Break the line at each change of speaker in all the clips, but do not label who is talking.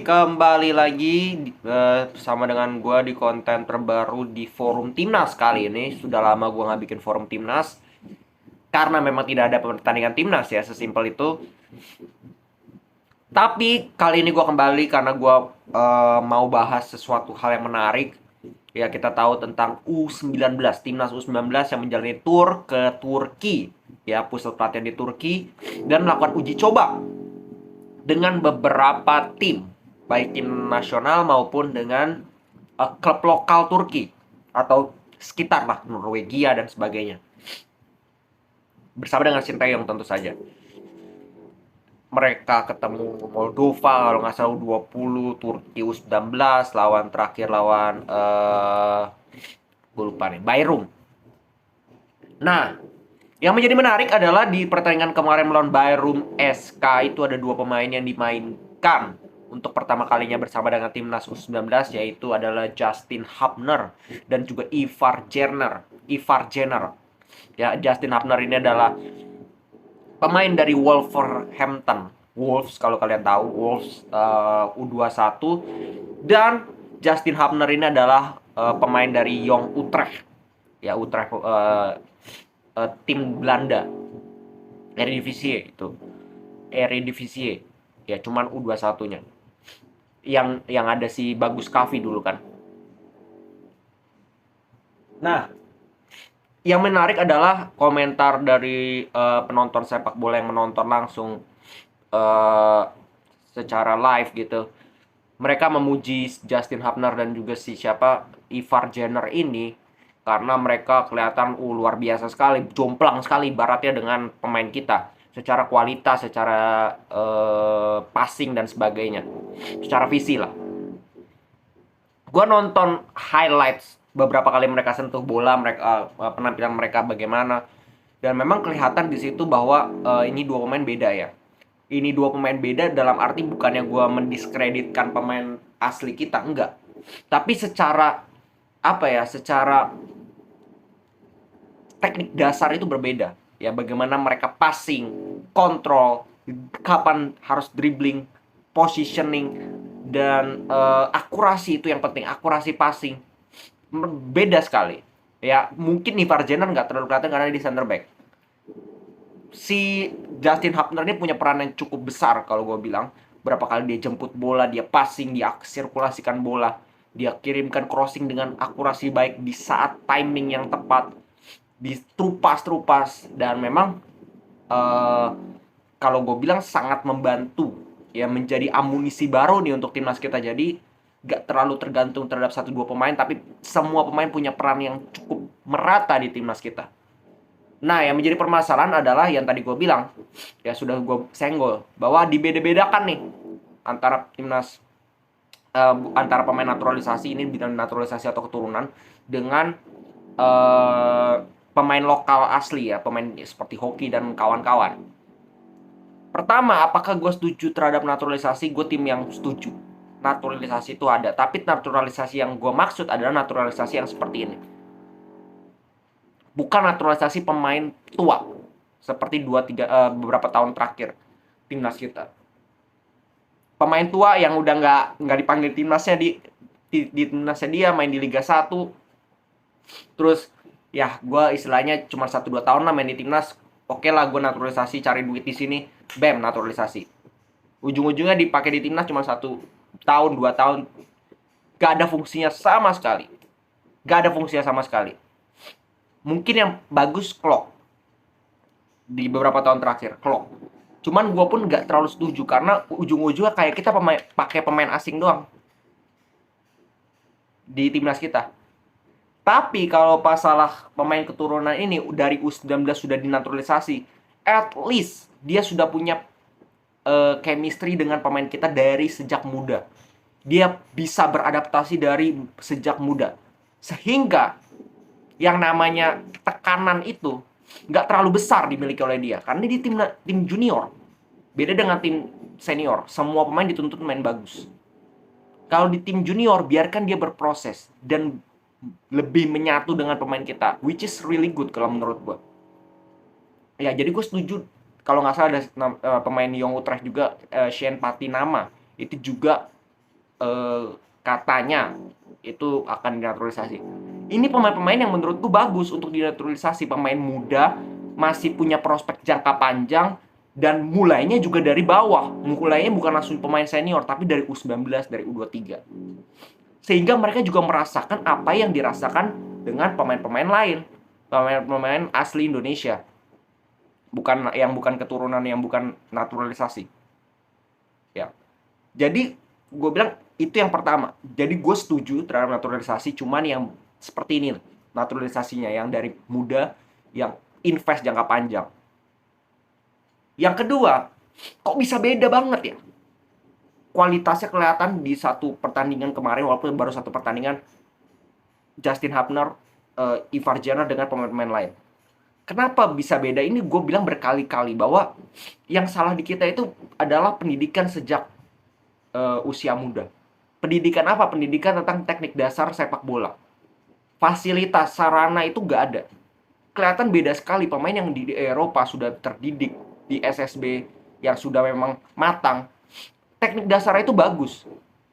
kembali lagi bersama dengan gue di konten terbaru di forum Timnas kali ini. Sudah lama gue nggak bikin forum Timnas karena memang tidak ada pertandingan Timnas ya, sesimpel itu. Tapi kali ini gue kembali karena gue mau bahas sesuatu hal yang menarik. Ya, kita tahu tentang U19, Timnas U19 yang menjalani tour ke Turki. Ya, pusat pelatihan di Turki dan melakukan uji coba dengan beberapa tim, baik tim nasional maupun dengan klub lokal Turki atau sekitar lah, Norwegia dan sebagainya. Bersama dengan Sinteyong tentu saja. Mereka ketemu Moldova kalau nggak salah U20, Turki U19, lawan gue lupa nih, Bayrum. Nah, yang menjadi menarik adalah di pertandingan kemarin melawan Bayrum SK itu ada dua pemain yang dimainkan untuk pertama kalinya bersama dengan timnas U19, yaitu adalah Justin Hubner dan juga Ivar Jenner. Ya, Justin Hubner ini adalah pemain dari Wolverhampton Wolves, kalau kalian tahu Wolves U21, dan Justin Hubner ini adalah pemain dari Jong Utrecht. Ya, Utrecht tim Belanda. Eredivisie itu. Eredivisie. Ya, cuman U21-nya. Yang ada si Bagus Kavi dulu kan. Nah, yang menarik adalah komentar dari penonton sepak bola yang menonton langsung secara live gitu. Mereka memuji Justin Hubner dan juga si Ivar Jenner ini karena mereka kelihatan luar biasa sekali, jomplang sekali ibaratnya dengan pemain kita secara kualitas, secara passing dan sebagainya, secara visi lah. Gue nonton highlights beberapa kali mereka sentuh bola, mereka penampilan mereka bagaimana, dan memang kelihatan di situ bahwa ini dua pemain beda ya. Ini dua pemain beda dalam arti bukannya gue mendiskreditkan pemain asli kita, enggak. Tapi secara secara teknik dasar itu berbeda. Ya, bagaimana mereka passing, kontrol, kapan harus dribbling, positioning, dan akurasi itu yang penting, akurasi passing. Beda sekali. Ya, mungkin Ivar Jenner nggak terlalu kelihatan karena di center back. Si Justin Hubner ini punya peran yang cukup besar kalau gue bilang. Berapa kali dia jemput bola, dia passing, dia sirkulasikan bola, dia kirimkan crossing dengan akurasi baik di saat timing yang tepat, di trupas, dan memang kalau gue bilang sangat membantu ya, menjadi amunisi baru nih untuk timnas kita. Jadi gak terlalu tergantung terhadap 1-2 pemain, tapi semua pemain punya peran yang cukup merata di timnas kita. Nah, yang menjadi permasalahan adalah yang tadi gue bilang, ya sudah gue senggol, bahwa dibeda-bedakan nih antara timnas, antara pemain naturalisasi ini, bidang naturalisasi atau keturunan, dengan pemain lokal asli ya, pemain seperti Hoki dan kawan-kawan. Pertama, apakah gue setuju terhadap naturalisasi? Gue tim yang setuju. Naturalisasi itu ada, tapi naturalisasi yang gue maksud adalah naturalisasi yang seperti ini. Bukan naturalisasi pemain tua seperti beberapa tahun terakhir timnas kita. Pemain tua yang udah nggak dipanggil timnasnya di timnasnya dia, main di Liga 1. Terus ya gue istilahnya cuma 1-2 tahun lah main di timnas. Oke lah, gue naturalisasi, cari duit di sini, bam, naturalisasi. Ujung-ujungnya dipakai di timnas cuma 1 tahun, 2 tahun. Gak ada fungsinya sama sekali. Mungkin yang bagus Klok di beberapa tahun terakhir, Klok. Cuman gue pun gak terlalu setuju karena ujung-ujungnya kayak kita pakai pemain asing doang di timnas kita. Tapi kalau masalah pemain keturunan ini dari U19 sudah dinaturalisasi, at least dia sudah punya chemistry dengan pemain kita dari sejak muda. Dia bisa beradaptasi dari sejak muda. Sehingga yang namanya tekanan itu nggak terlalu besar dimiliki oleh dia. Karena di tim junior, beda dengan tim senior, semua pemain dituntut main bagus. Kalau di tim junior, biarkan dia berproses dan lebih menyatu dengan pemain kita, which is really good kalau menurut gue. Ya, jadi gue setuju. Kalau nggak salah ada pemain Jong Utrecht juga, Shane Patinama, itu juga eh, katanya itu akan dinaturalisasi. Ini pemain-pemain yang menurutku bagus untuk dinaturalisasi, pemain muda, masih punya prospek jangka panjang, dan mulainya juga dari bawah. Mulainya bukan langsung pemain senior, tapi dari U19, dari U23. Sehingga mereka juga merasakan apa yang dirasakan dengan pemain-pemain lain, pemain-pemain asli Indonesia, bukan keturunan, yang bukan naturalisasi. Ya, jadi gue bilang itu yang pertama. Jadi gue setuju terhadap naturalisasi, cuman yang seperti ini naturalisasinya, yang dari muda, yang invest jangka panjang. Yang kedua, kok bisa beda banget ya? Kualitasnya kelihatan di satu pertandingan kemarin, walaupun baru satu pertandingan, Justin Hubner, Ivar Giana dengan pemain-pemain lain. Kenapa bisa beda? Ini gue bilang berkali-kali bahwa yang salah di kita itu adalah pendidikan sejak usia muda. Pendidikan apa? Pendidikan tentang teknik dasar sepak bola. Fasilitas, sarana itu nggak ada. Kelihatan beda sekali pemain yang di Eropa sudah terdidik di SSB, yang sudah memang matang. Teknik dasar itu bagus.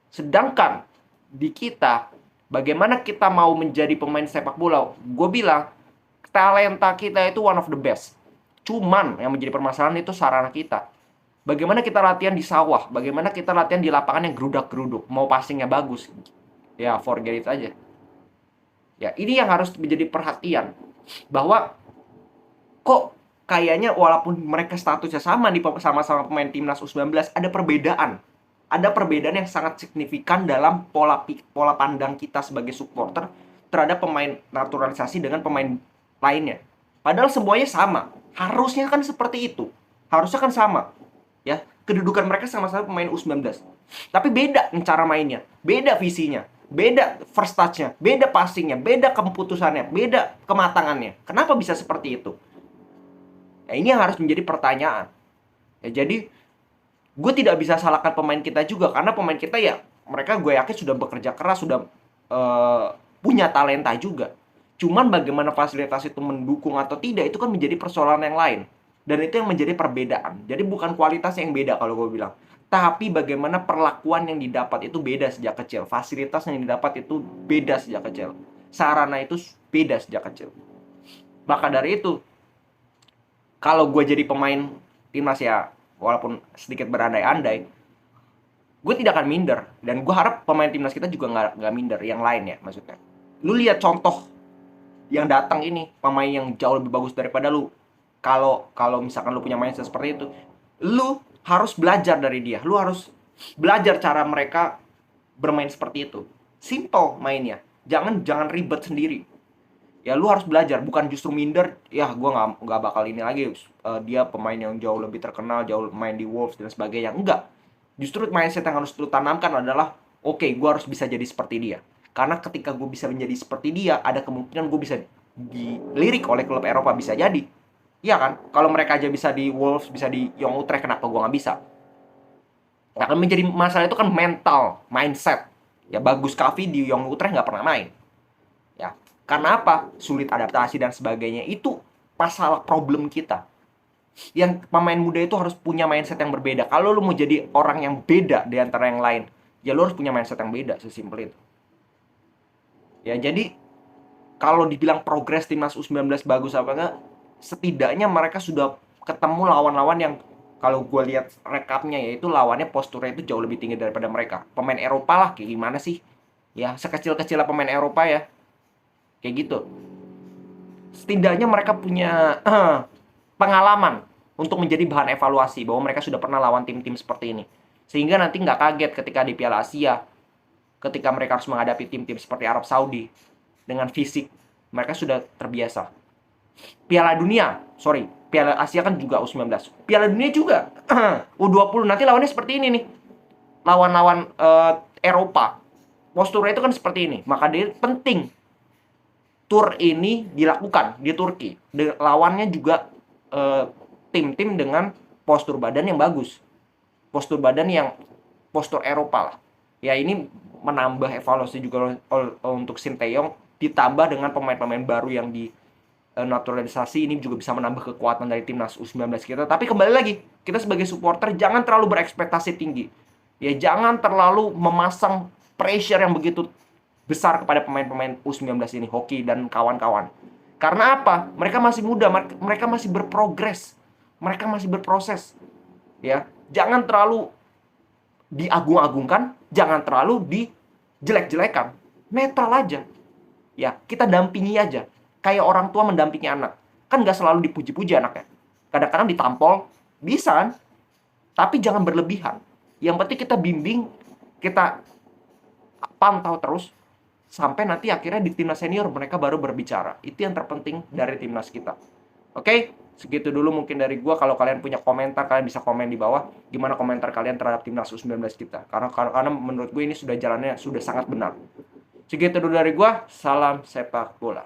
Sedangkan di kita, bagaimana kita mau menjadi pemain sepak bola? Gue bilang, talenta kita itu one of the best. Cuman yang menjadi permasalahan itu sarana kita. Bagaimana kita latihan di sawah, bagaimana kita latihan di lapangan yang gerudak-geruduk, mau passingnya bagus, ya forget it aja. Ya, ini yang harus menjadi perhatian, bahwa kok kayaknya walaupun mereka statusnya sama nih, sama-sama pemain timnas U19, ada perbedaan. Ada perbedaan yang sangat signifikan dalam pola pandang kita sebagai supporter terhadap pemain naturalisasi dengan pemain lainnya. Padahal semuanya sama. Harusnya kan seperti itu. Harusnya kan sama. Ya, kedudukan mereka sama-sama pemain U19. Tapi beda cara mainnya, beda visinya, beda first touch-nya, beda passing-nya, beda keputusannya, beda kematangannya. Kenapa bisa seperti itu? Nah, ini yang harus menjadi pertanyaan. Ya, jadi gue tidak bisa salahkan pemain kita juga, karena pemain kita ya mereka gue yakin sudah bekerja keras, sudah punya talenta juga. Cuman bagaimana fasilitas itu mendukung atau tidak, itu kan menjadi persoalan yang lain. Dan itu yang menjadi perbedaan. Jadi bukan kualitas yang beda kalau gue bilang, tapi bagaimana perlakuan yang didapat itu beda sejak kecil. Fasilitas yang didapat itu beda sejak kecil. Sarana itu beda sejak kecil. Maka dari itu, kalau gue jadi pemain timnas ya, walaupun sedikit berandai-andai, gue tidak akan minder. Dan gue harap pemain timnas kita juga nggak minder, yang lain ya maksudnya. Lu lihat contoh yang datang ini, pemain yang jauh lebih bagus daripada lu. Kalau misalkan lu punya mindset seperti itu, lu harus belajar dari dia. Lu harus belajar cara mereka bermain seperti itu. Simple mainnya. Jangan ribet sendiri. Ya lu harus belajar, bukan justru minder. Ya gue nggak bakal ini lagi. Dia pemain yang jauh lebih terkenal, jauh main di Wolves dan sebagainya. Enggak. Justru mindset yang harus lu tanamkan adalah, oke, gue harus bisa jadi seperti dia. Karena ketika gue bisa menjadi seperti dia, ada kemungkinan gue bisa dilirik oleh klub Eropa, bisa jadi. Iya kan? Kalau mereka aja bisa di Wolves, bisa di Young Utrecht, kenapa gue nggak bisa? Yang akan menjadi masalah itu kan mental, mindset. Ya bagus Kavi di Young Utrecht nggak pernah main. Ya, karena apa? Sulit adaptasi dan sebagainya. Itu masalah problem kita. Yang pemain muda itu harus punya mindset yang berbeda. Kalau lu mau jadi orang yang beda di antara yang lain, ya lu harus punya mindset yang beda, sesimpel itu. Ya, jadi kalau dibilang progres timnas U19 bagus apa enggak, setidaknya mereka sudah ketemu lawan-lawan yang kalau gue lihat rekapnya, yaitu lawannya posturnya itu jauh lebih tinggi daripada mereka. Pemain Eropa lah, kayak gimana sih? Ya, sekecil-kecilnya pemain Eropa ya. Kayak gitu. Setidaknya mereka punya pengalaman untuk menjadi bahan evaluasi, bahwa mereka sudah pernah lawan tim-tim seperti ini. Sehingga nanti nggak kaget ketika di Piala Asia, ketika mereka harus menghadapi tim-tim seperti Arab Saudi, dengan fisik, mereka sudah terbiasa. Piala Asia kan juga U19. Piala Dunia juga U20, nanti lawannya seperti ini nih. Lawan-lawan Eropa. Posturnya itu kan seperti ini. Maka dia penting tur ini dilakukan di Turki. Lawannya juga tim-tim dengan postur badan yang bagus. Postur badan yang postur Eropa lah. Ya ini menambah evaluasi juga untuk Sinteyong, ditambah dengan pemain-pemain baru yang di naturalisasi, ini juga bisa menambah kekuatan dari timnas U19 kita. Tapi kembali lagi, kita sebagai supporter jangan terlalu berekspektasi tinggi. Ya jangan terlalu memasang pressure yang begitu besar kepada pemain-pemain U19 ini, Hoki dan kawan-kawan. Karena apa? Mereka masih muda, mereka masih berprogres, mereka masih berproses. Ya, jangan terlalu diagung-agungkan, jangan terlalu dijelek-jelekan. Netral aja. Ya, kita dampingi aja. Kayak orang tua mendampingi anak. Kan nggak selalu dipuji-puji anaknya. Kadang-kadang ditampol, bisa kan? Tapi jangan berlebihan. Yang penting kita bimbing, kita pantau terus, sampai nanti akhirnya di timnas senior mereka baru berbicara. Itu yang terpenting dari timnas kita. Oke, segitu dulu mungkin dari gua. Kalau kalian punya komentar, kalian bisa komen di bawah. Gimana komentar kalian terhadap timnas U19 kita? Karena menurut gue ini sudah jalannya sudah sangat benar. Segitu dulu dari gua. Salam sepak bola.